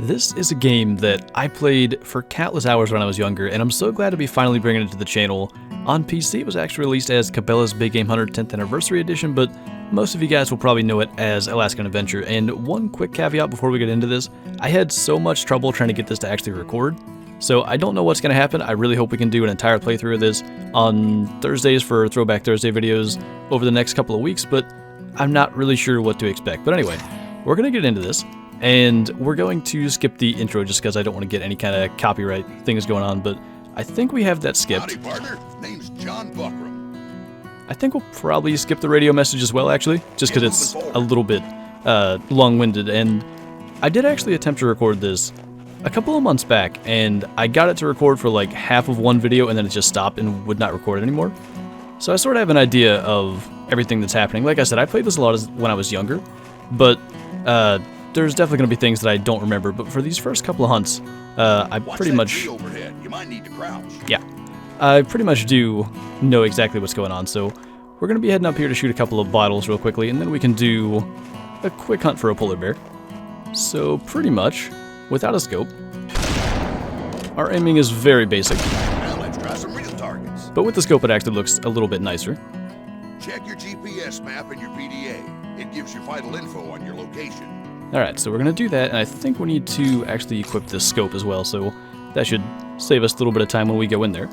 This is a game that I played for countless hours when I was younger, and I'm so glad to be finally bringing it to the channel. On PC, it was actually released as Cabelas Big Game Hunter 10th Anniversary Edition, but most of you guys will probably know it as Alaskan Adventure. And one quick caveat before we get into this, I had so much trouble trying to get this to actually record, so I don't know what's going to happen. I really hope we can do an entire playthrough of this on Thursdays for Throwback Thursday videos over the next couple of weeks, but I'm not really sure what to expect. But anyway, we're going to get into this. And we're going to skip the intro just because I don't want to get any kind of copyright things going on, but I think we have that skipped. Howdy, partner. Name's John Buckram. I think we'll probably skip the radio message as well, actually, just because it's a little bit long-winded. And I did actually attempt to record this a couple of months back, and I got it to record for like half of one video, and then it just stopped and would not record anymore. So I sort of have an idea of everything that's happening. Like I said, I played this a lot when I was younger, but there's definitely going to be things that I don't remember, but for these first couple of hunts, I pretty much... overhead. You might need to crouch. Yeah, I pretty much do know exactly what's going on, so we're going to be heading up here to shoot a couple of bottles real quickly, and then we can do a quick hunt for a polar bear. So pretty much, without a scope, our aiming is very basic. Now let's try some real targets. But with the scope, it actually looks a little bit nicer. Check your GPS map and your PDA. It gives you vital info on your location. Alright, so we're going to do that, and I think we need to actually equip this scope as well, so that should save us a little bit of time when we go in there.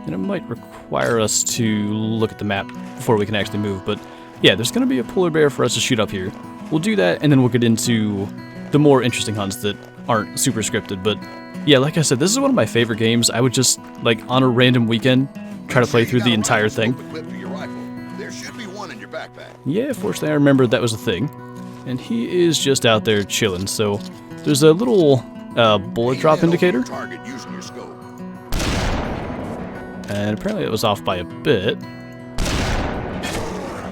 And it might require us to look at the map before we can actually move, but yeah, there's going to be a polar bear for us to shoot up here. We'll do that, and then we'll get into the more interesting hunts that aren't super scripted, but yeah, like I said, this is one of my favorite games. I would just, like, on a random weekend, try to play through the entire thing. There should be one in your backpack. Yeah, fortunately I remembered that was a thing. And he is just out there chilling, so there's a little bullet drop indicator. Target using your scope. And apparently it was off by a bit.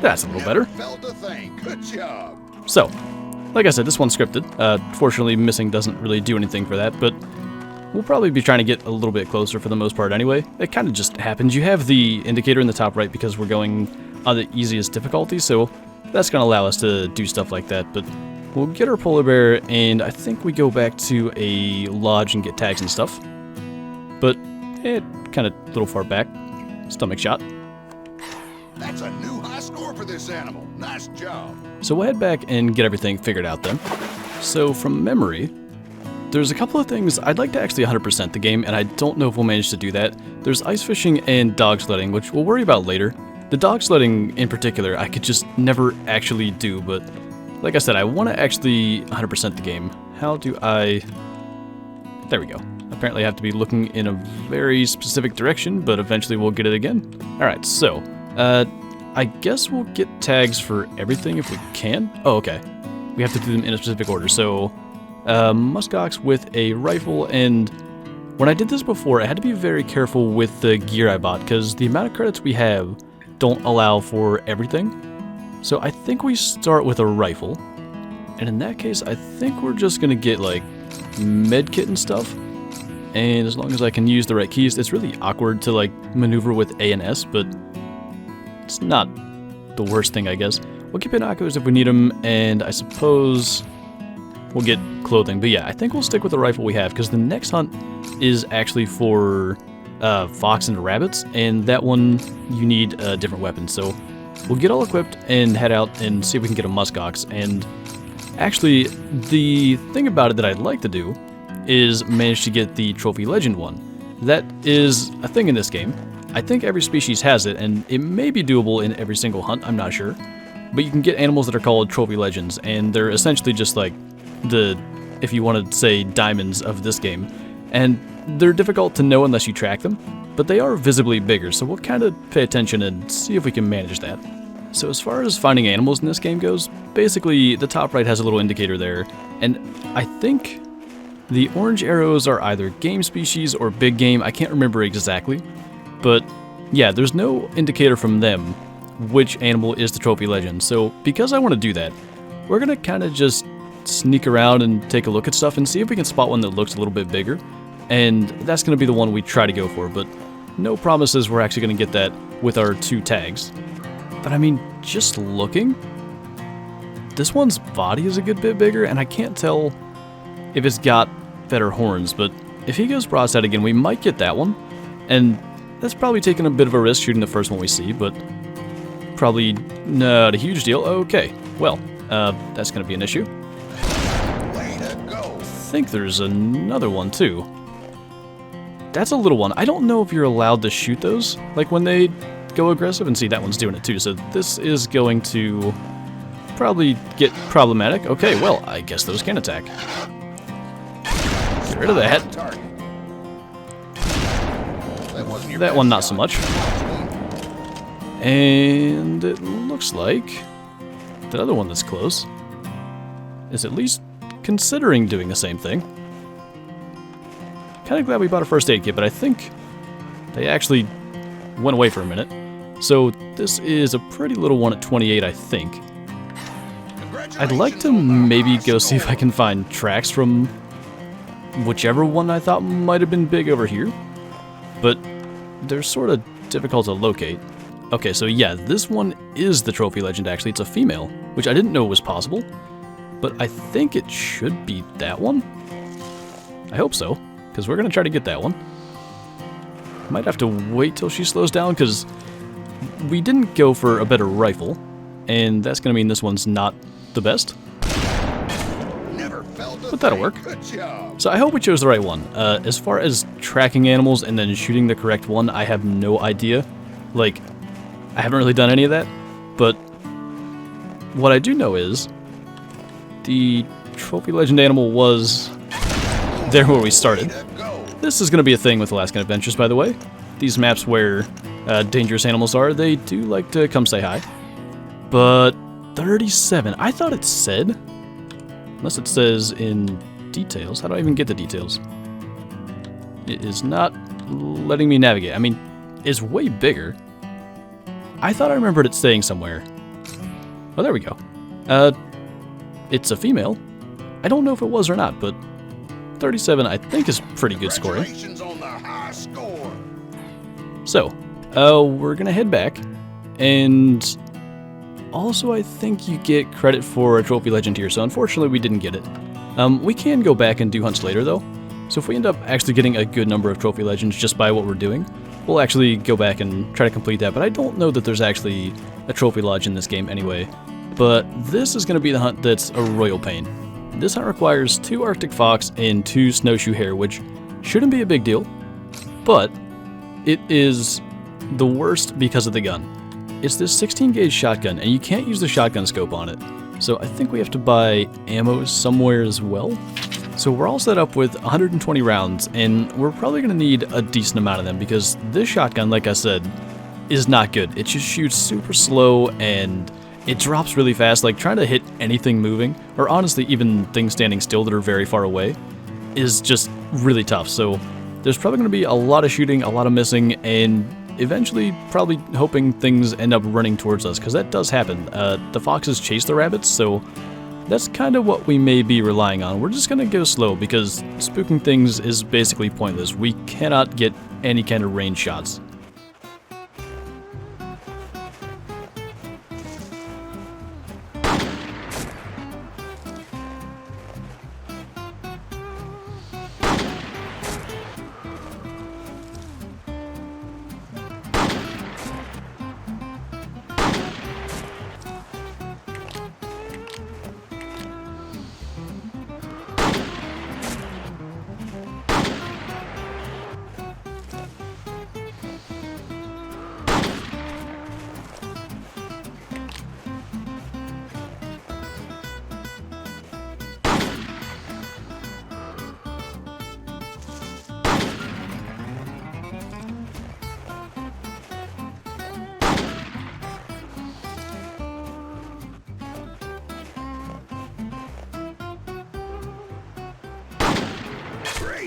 That's a little better. Felt a thing. Good job. So, like I said, this one's scripted. Fortunately, missing doesn't really do anything for that, but we'll probably be trying to get a little bit closer for the most part anyway. It kind of just happens. You have the indicator in the top right because we're going on the easiest difficulty, so that's going to allow us to do stuff like that, but we'll get our polar bear, and I think we go back to a lodge and get tags and stuff. But, kind of a little far back. Stomach shot. That's a new high score for this animal. Nice job. So we'll head back and get everything figured out then. So from memory, there's a couple of things. I'd like to actually 100% the game, and I don't know if we'll manage to do that. There's ice fishing and dog sledding, which we'll worry about later. The dog sledding in particular, I could just never actually do, but like I said, I want to actually 100% the game. How do I... There we go. Apparently I have to be looking in a very specific direction, but eventually we'll get it again. Alright, so, I guess we'll get tags for everything if we can. Oh, okay. We have to do them in a specific order, so, muskox with a rifle, and when I did this before, I had to be very careful with the gear I bought, because the amount of credits we have don't allow for everything. So I think we start with a rifle. And in that case, I think we're just going to get, like, med kit and stuff. And as long as I can use the right keys, it's really awkward to, like, maneuver with A and S, but it's not the worst thing, I guess. We'll get binoculars if we need them, and I suppose we'll get clothing. But yeah, I think we'll stick with the rifle we have, because the next hunt is actually for fox and rabbits, and that one you need a different weapon. So we'll get all equipped and head out and see if we can get a muskox. And actually, the thing about it that I'd like to do is manage to get the trophy legend one. That is a thing in this game. I think every species has it, and it may be doable in every single hunt, I'm not sure. But you can get animals that are called trophy legends, and they're essentially just like the, if you want to say, diamonds of this game. And they're difficult to know unless you track them, but they are visibly bigger, so we'll kind of pay attention and see if we can manage that. So as far as finding animals in this game goes, basically the top right has a little indicator there, and I think the orange arrows are either game species or big game. I can't remember exactly, but yeah, there's no indicator from them which animal is the trophy legend. So because I want to do that, we're going to kind of just sneak around and take a look at stuff and see if we can spot one that looks a little bit bigger. And that's going to be the one we try to go for, but no promises we're actually going to get that with our 2 tags. But I mean, just looking, this one's body is a good bit bigger, and I can't tell if it's got better horns, but if he goes broadside again, we might get that one. And that's probably taking a bit of a risk shooting the first one we see, but probably not a huge deal. Okay, well, that's going to be an issue. Way to go. I think there's another one too. That's a little one. I don't know if you're allowed to shoot those, like when they go aggressive, and see that one's doing it too, so this is going to probably get problematic. Okay, well, I guess those can attack. Get rid of that. That one, not so much. And it looks like that other one that's close is at least considering doing the same thing. Kind of glad we bought a first aid kit, but I think they actually went away for a minute. So this is a pretty little one at 28, I think. I'd like to maybe go see if I can find tracks from whichever one I thought might have been big over here, but they're sort of difficult to locate. Okay, so yeah, this one is the trophy legend actually. It's a female, which I didn't know was possible, but I think it should be that one. I hope so, because we're going to try to get that one. Might have to wait till she slows down, because we didn't go for a better rifle, and that's going to mean this one's not the best. But that'll work. So I hope we chose the right one. As far as tracking animals and then shooting the correct one, I have no idea. Like, I haven't really done any of that, but what I do know is the trophy legend animal was there where we started. This is going to be a thing with Alaskan Adventures, by the way. These maps where dangerous animals are, they do like to come say hi. But 37, I thought it said, unless it says in details. How do I even get the details? It is not letting me navigate. I mean, it's way bigger. I thought I remembered it saying somewhere. Oh, there we go. It's a female. I don't know if it was or not, but 37 I think is pretty good scoring. On the high score. So, we're gonna head back, and also I think you get credit for a trophy legend here, so unfortunately we didn't get it. We can go back and do hunts later though, so if we end up actually getting a good number of trophy legends just by what we're doing, we'll actually go back and try to complete that, but I don't know that there's actually a trophy lodge in this game anyway. But this is going to be the hunt that's a royal pain. This hunt requires 2 Arctic fox and 2 snowshoe hare, which shouldn't be a big deal, but it is the worst because of the gun. It's this 16 gauge shotgun, and you can't use the shotgun scope on it, so I think we have to buy ammo somewhere as well. So we're all set up with 120 rounds, and we're probably going to need a decent amount of them, because this shotgun, like I said, is not good. It just shoots super slow, and it drops really fast. Like, trying to hit anything moving, or honestly even things standing still that are very far away, is just really tough. So there's probably going to be a lot of shooting, a lot of missing, and eventually probably hoping things end up running towards us, because that does happen. The foxes chase the rabbits, so that's kind of what we may be relying on. We're just going to go slow, because spooking things is basically pointless. We cannot get any kind of range shots.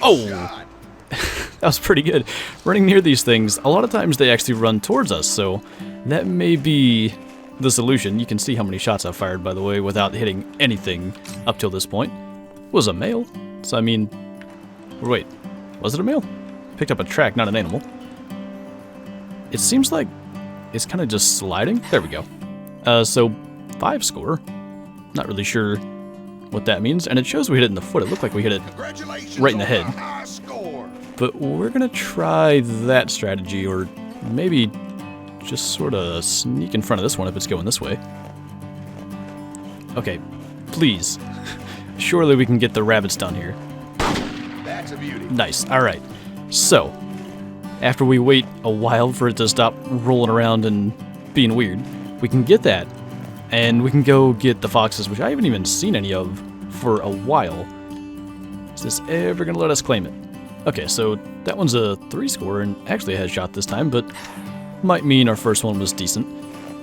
Oh, that was pretty good. Running near these things, a lot of times they actually run towards us, so that may be the solution. You can see how many shots I've fired, by the way, without hitting anything up till this point. It was a male, so I mean, wait, was it a male? Picked up a track, not an animal. It seems like it's kind of just sliding. There we go. So 5 score. Not really sure what that means, and it shows we hit it in the foot. It looked like we hit it Congratulations right in the on head. high score. But we're gonna try that strategy, or maybe just sort of sneak in front of this one if it's going this way. Okay, please. Surely we can get the rabbits done here. That's a beauty. Nice. Alright. So, after we wait a while for it to stop rolling around and being weird, we can get that, and we can go get the foxes, which I haven't even seen any of for a while. Is this ever going to let us claim it? Okay, so that one's a 3 score, and actually a headshot this time, but might mean our first one was decent.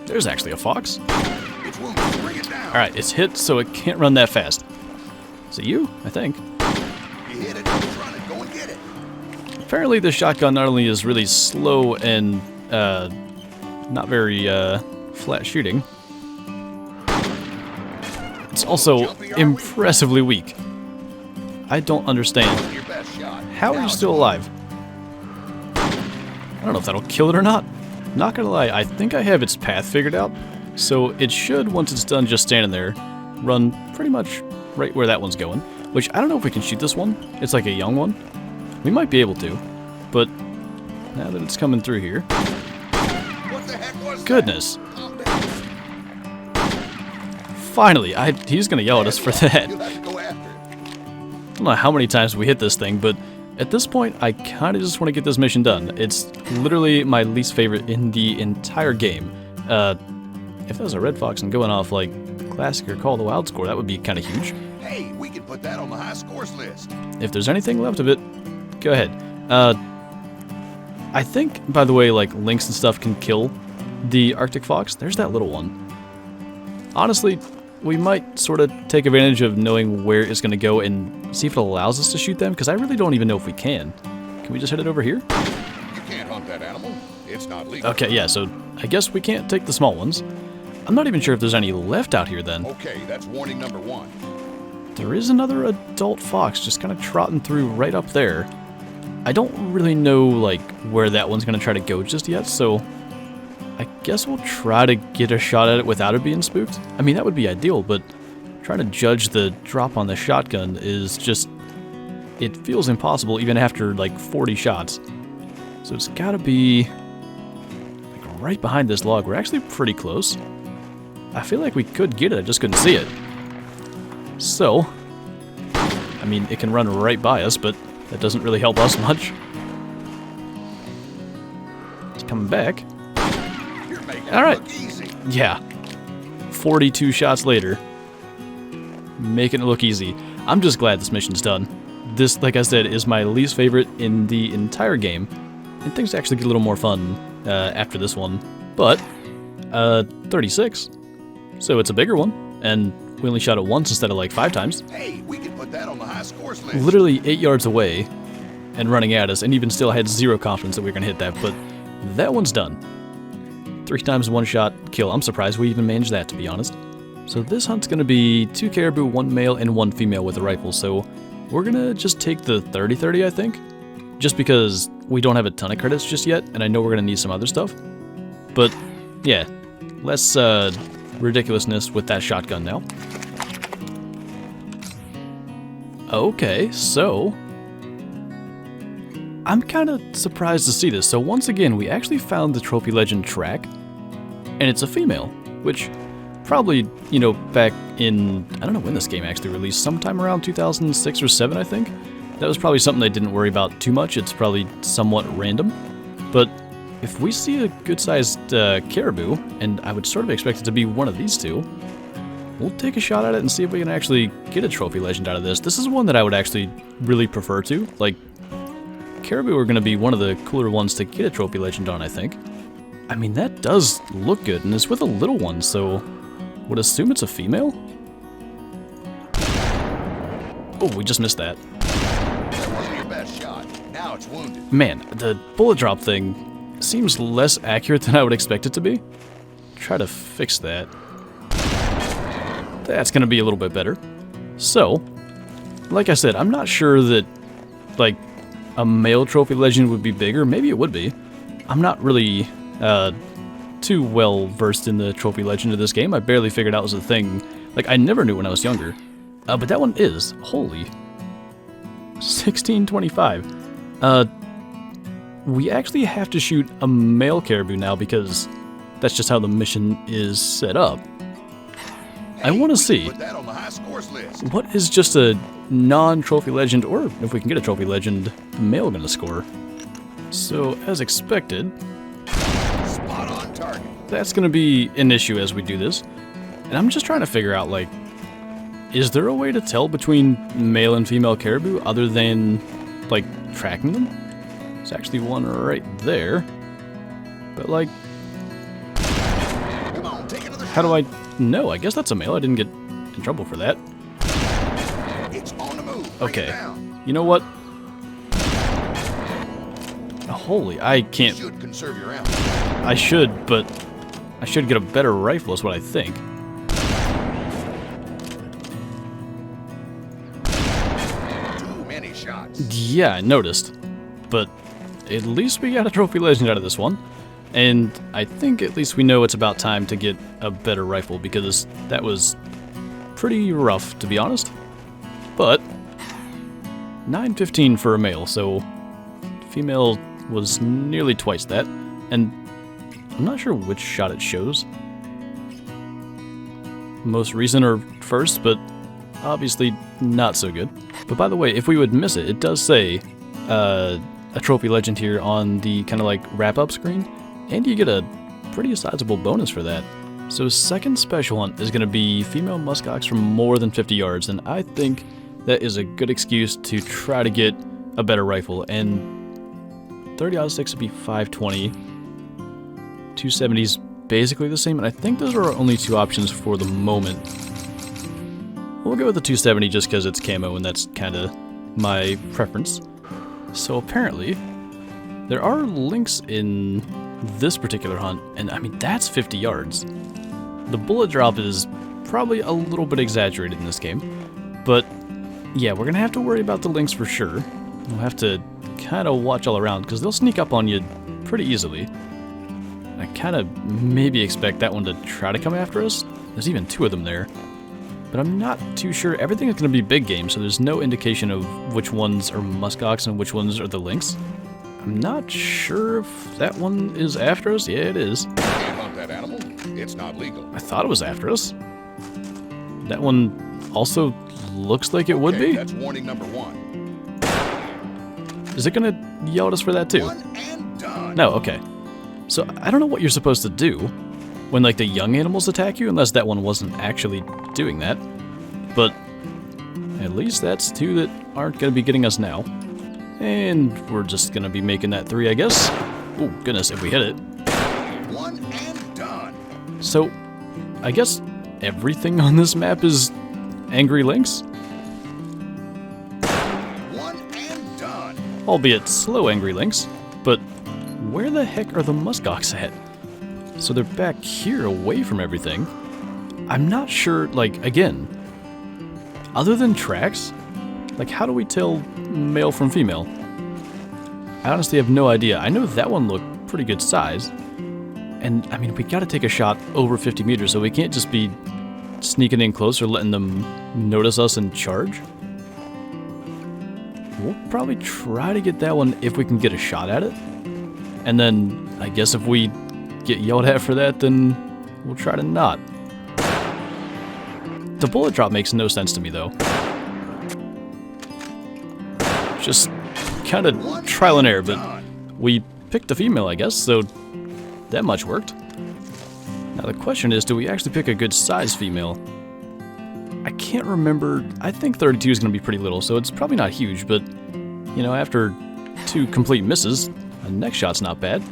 There's actually a fox. It's wounded. Bring it down. Alright, it's hit, so it can't run that fast. Is it you? I think. You hit it. It's running. Go and get it. Apparently the shotgun not only is really slow and not very flat shooting, it's also impressively weak. I don't understand. Your best shot. How are you still alive? I don't know if that'll kill it or not. Not gonna lie, I think I have its path figured out, so it should, once it's done just standing there, run pretty much right where that one's going. Which, I don't know if we can shoot this one. It's like a young one. We might be able to, but now that it's coming through here... What the heck was Goodness. that? Calm down. Finally, he's gonna yell at us for that. You'll have to go after it. I don't know how many times we hit this thing, but at this point, I kind of just want to get this mission done. It's literally my least favorite in the entire game. If that was a red fox and going off like classic or Call of the Wild score, that would be kind of huge. Hey, we can put that on the high scores list. If there's anything left of it, go ahead. I think, by the way, like lynx and stuff can kill the Arctic fox. There's that little one. Honestly, we might sort of take advantage of knowing where it's going to go and see if it allows us to shoot them, because I really don't even know if we can. Can we just hit it over here? You can't hunt that animal. It's not legal. Okay, yeah, so I guess we can't take the small ones. I'm not even sure if there's any left out here then. Okay, that's warning number 1. There is another adult fox just kind of trotting through right up there. I don't really know, like, where that one's going to try to go just yet, so I guess we'll try to get a shot at it without it being spooked. I mean, that would be ideal, but trying to judge the drop on the shotgun is just... It feels impossible even after, like, 40 shots. So it's got to be like, right behind this log. We're actually pretty close. I feel like we could get it, I just couldn't see it. So, I mean, it can run right by us, but that doesn't really help us much. It's coming back. You're making All right. it look easy. Yeah. 42 shots later. Making it look easy. I'm just glad this mission's done. This, like I said, is my least favorite in the entire game. And things actually get a little more fun after this one. But, 36. So it's a bigger one. And we only shot it once instead of like 5 times. Hey, we can put that on the high scores list. Literally 8 yards away and running at us, and even still had zero confidence that we were going to hit that, but that one's done. 3 times 1 shot kill. I'm surprised we even managed that, to be honest. So this hunt's going to be 2 caribou, 1 male, and 1 female with a rifle, so we're going to just take the 30-30, I think, just because we don't have a ton of credits just yet, and I know we're going to need some other stuff. But, yeah, less ridiculousness with that shotgun now. Okay, so I'm kind of surprised to see this. So once again, we actually found the Trophy Legend track, and it's a female, which probably, you know, back in, I don't know when this game actually released, sometime around 2006 or 7, I think. That was probably something I didn't worry about too much. It's probably somewhat random. But if we see a good-sized caribou, and I would sort of expect it to be one of these two, we'll take a shot at it and see if we can actually get a Trophy Legend out of this. This is one that I would actually really prefer to. Like, caribou are going to be one of the cooler ones to get a Trophy Legend on, I think. I mean, that does look good, and it's with a little one, so would assume it's a female? Oh, we just missed that. That wasn't your best shot. Now it's wounded. Man, the bullet drop thing seems less accurate than I would expect it to be. Try to fix that. That's going to be a little bit better. So, like I said, I'm not sure that, like, a male Trophy Legend would be bigger. Maybe it would be. I'm not really too well versed in the Trophy Legend of this game. I barely figured out it was a thing. Like, I never knew when I was younger. But that one is, holy, 1625. We actually have to shoot a male caribou now because that's just how the mission is set up. I want to see Put that on the high scores list. what is just a non-trophy legend, or if we can get a trophy legend, male gonna score. So, as expected, Spot on target. that's gonna be an issue as we do this. And I'm just trying to figure out, like, is there a way to tell between male and female caribou other than, like, tracking them? There's actually one right there. But, like, Come on, take another how do I know? I guess that's a male. I didn't get in trouble for that. It's on the move. Bring it Okay. down. You know what? Holy, I can't. You should conserve your ammo. I should, but I should get a better rifle is what I think. Too many shots. Yeah, I noticed. But at least we got a trophy legend out of this one. And I think at least we know it's about time to get a better rifle because that was pretty rough, to be honest. But 915 for a male, so female was nearly twice that. And I'm not sure which shot it shows. Most recent or first, but obviously not so good. But by the way, if we would miss it, it does say a trophy legend here on the kind of like wrap-up screen, and you get a pretty sizable bonus for that. So second special hunt is going to be female muskox from more than 50 yards, and I think that is a good excuse to try to get a better rifle. And 30-06 would be 520. 270's basically the same, and I think those are our only two options for the moment. We'll go with the 270 just because it's camo, and that's kind of my preference. So apparently, there are links in this particular hunt, and I mean, that's 50 yards. The bullet drop is probably a little bit exaggerated in this game, but yeah, we're gonna have to worry about the links for sure. We'll have to kind of watch all around because they'll sneak up on you pretty easily. I kind of maybe expect that one to try to come after us. There's even two of them there. But I'm not too sure. Everything is going to be big game, so there's no indication of which ones are muskox and which ones are the lynx. I'm not sure if that one is after us. Yeah, it is. You can't hunt that animal. It's not legal. I thought it was after us. That one also looks like it would Okay, be. that's warning number 1. Is it going to yell at us for that too? One and done. No, okay. So I don't know what you're supposed to do when like the young animals attack you, unless that one wasn't actually doing that. But at least that's two that aren't going to be getting us now. And we're just going to be making that 3, I guess. Oh, goodness, if we hit it. One and done. So I guess everything on this map is angry lynx, One and done. albeit slow angry lynx. But where the heck are the muskox at? So they're back here away from everything. I'm not sure, like, again, other than tracks, like, how do we tell male from female? I honestly have no idea. I know that one looked pretty good size. And, I mean, we gotta take a shot over 50 meters, so we can't just be sneaking in close or letting them notice us and charge. We'll probably try to get that one if we can get a shot at it. And then, I guess if we get yelled at for that, then we'll try to not. The bullet drop makes no sense to me, though. Just kind of trial and error, but we picked a female, I guess, so that much worked. Now the question is, do we actually pick a good size female? I can't remember. I think 32 is going to be pretty little, so it's probably not huge, but, you know, after 2 complete misses, the next shot's not bad.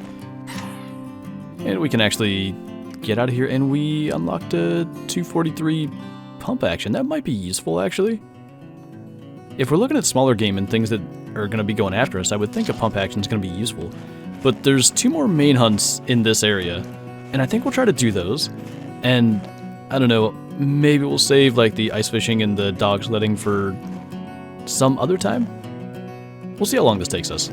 And we can actually get out of here, and we unlocked a 243 pump action. That might be useful, actually. If we're looking at smaller game and things that are going to be going after us, I would think a pump action is going to be useful. But there's 2 more main hunts in this area, and I think we'll try to do those. And, I don't know, maybe we'll save, like, the ice fishing and the dog sledding for some other time? We'll see how long this takes us.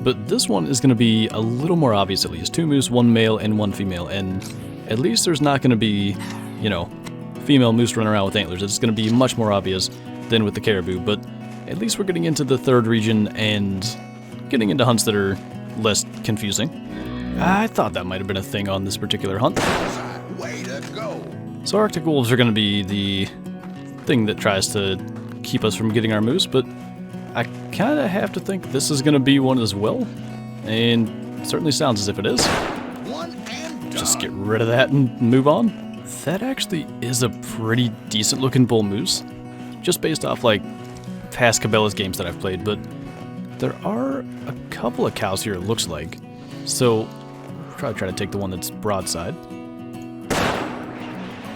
But this one is going to be a little more obvious, at least. 2 moose, 1 male, and 1 female. And at least there's not going to be, you know, female moose running around with antlers. It's going to be much more obvious than with the caribou, but at least we're getting into the third region and getting into hunts that are less confusing. I thought that might have been a thing on this particular hunt. Way to go. So Arctic wolves are going to be the thing that tries to keep us from getting our moose, but I kind of have to think this is going to be one as well, and it certainly sounds as if it is. One and done. Just get rid of that and move on. That actually is a pretty decent looking bull moose, just based off like past Cabelas games that I've played, but there are a couple of cows here it looks like. So try to take the one that's broadside.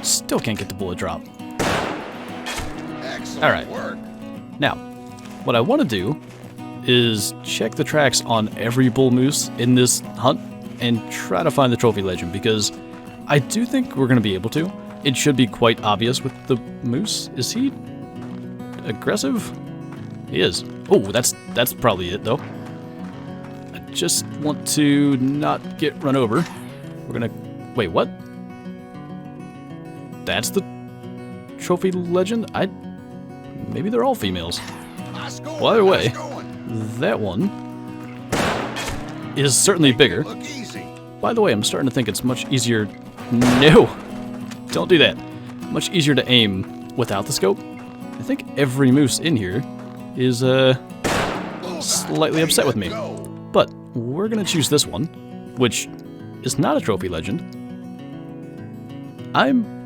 Still can't get the bullet drop. Excellent All right. work. Now, what I want to do is check the tracks on every bull moose in this hunt and try to find the trophy legend, because I do think we're going to be able to. It should be quite obvious with the moose. Is he aggressive? He is. Oh, that's probably it though. I just want to not get run over. We're gonna... Wait, what? That's the trophy legend? Maybe they're all females. Well, either way, that one is certainly bigger. Look easy. By the way, I'm starting to think it's much easier... No! Don't do that. Much easier to aim without the scope. I think every moose in here is slightly upset with me. But we're going to choose this one, which is not a trophy legend. I'm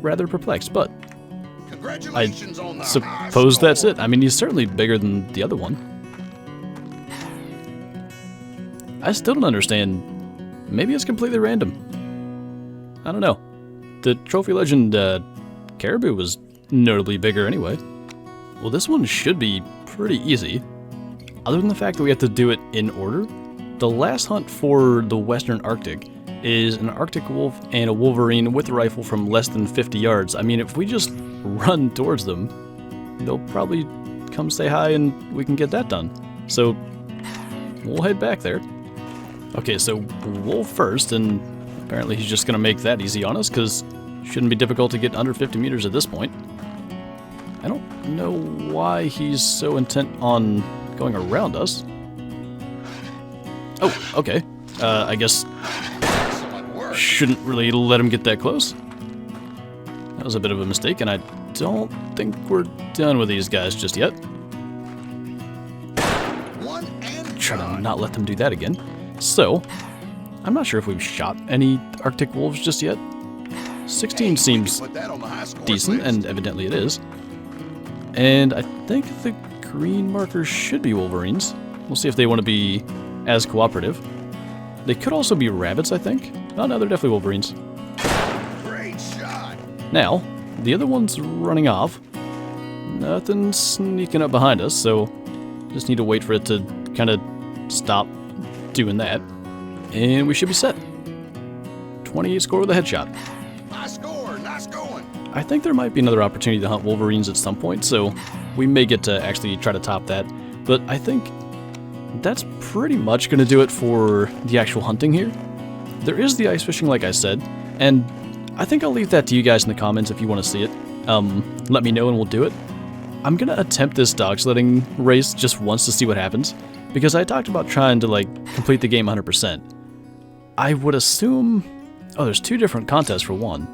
rather perplexed, but I suppose that's it. I mean, he's certainly bigger than the other one. I still don't understand. Maybe it's completely random. I don't know. The trophy legend caribou was notably bigger anyway. Well, this one should be pretty easy. Other than the fact that we have to do it in order, the last hunt for the Western Arctic is an Arctic wolf and a wolverine with a rifle from less than 50 yards. I mean, if we just run towards them, they'll probably come say hi and we can get that done. So, we'll head back there. Okay, so wolf first, and apparently he's just going to make that easy on us, because it shouldn't be difficult to get under 50 meters at this point. I don't know why he's so intent on going around us. Oh, okay. I guess shouldn't really let him get that close. That was a bit of a mistake, and I don't think we're done with these guys just yet. Try to not let them do that again. So, I'm not sure if we've shot any Arctic wolves just yet. 16 seems decent, and evidently it is. And I think the green markers should be wolverines. We'll see if they want to be as cooperative. They could also be rabbits, I think. Oh no, they're definitely wolverines. Great shot. Now, the other one's running off. Nothing sneaking up behind us, so just need to wait for it to kind of stop doing that. And we should be set. 28 score with a headshot. Nice score, nice going. I think there might be another opportunity to hunt wolverines at some point, so we may get to actually try to top that. But I think that's pretty much going to do it for the actual hunting here. There is the ice fishing, like I said, and I think I'll leave that to you guys in the comments if you want to see it. Let me know and we'll do it. I'm going to attempt this dog sledding race just once to see what happens, because I talked about trying to, like, complete the game 100%. I would assume... Oh, there's two different contests for one.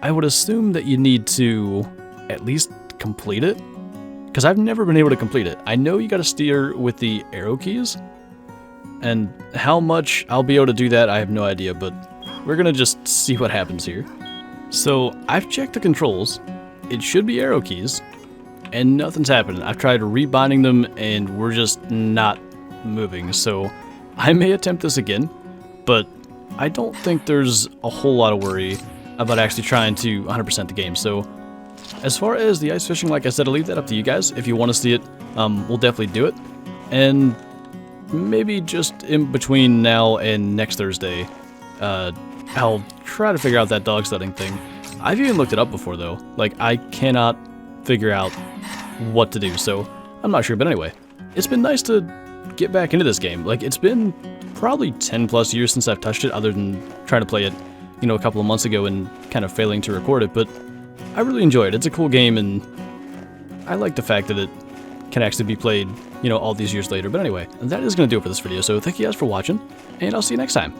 I would assume that you need to at least complete it, because I've never been able to complete it. I know you got to steer with the arrow keys, and how much I'll be able to do that, I have no idea, but we're going to just see what happens here. So, I've checked the controls. It should be arrow keys, and nothing's happening. I've tried rebinding them, and we're just not moving, so I may attempt this again, but I don't think there's a whole lot of worry about actually trying to 100% the game. So, as far as the ice fishing, like I said, I'll leave that up to you guys. If you want to see it, we'll definitely do it. And maybe just in between now and next Thursday, I'll try to figure out that dog sledding thing. I've even looked it up before, though. Like, I cannot figure out what to do, so I'm not sure. But anyway, it's been nice to get back into this game. Like, it's been probably 10 plus years since I've touched it, other than trying to play it, you know, a couple of months ago and kind of failing to record it. But I really enjoy it. It's a cool game, and I like the fact that it can actually be played, you know, all these years later. But anyway, that is going to do it for this video, so thank you guys for watching, and I'll see you next time.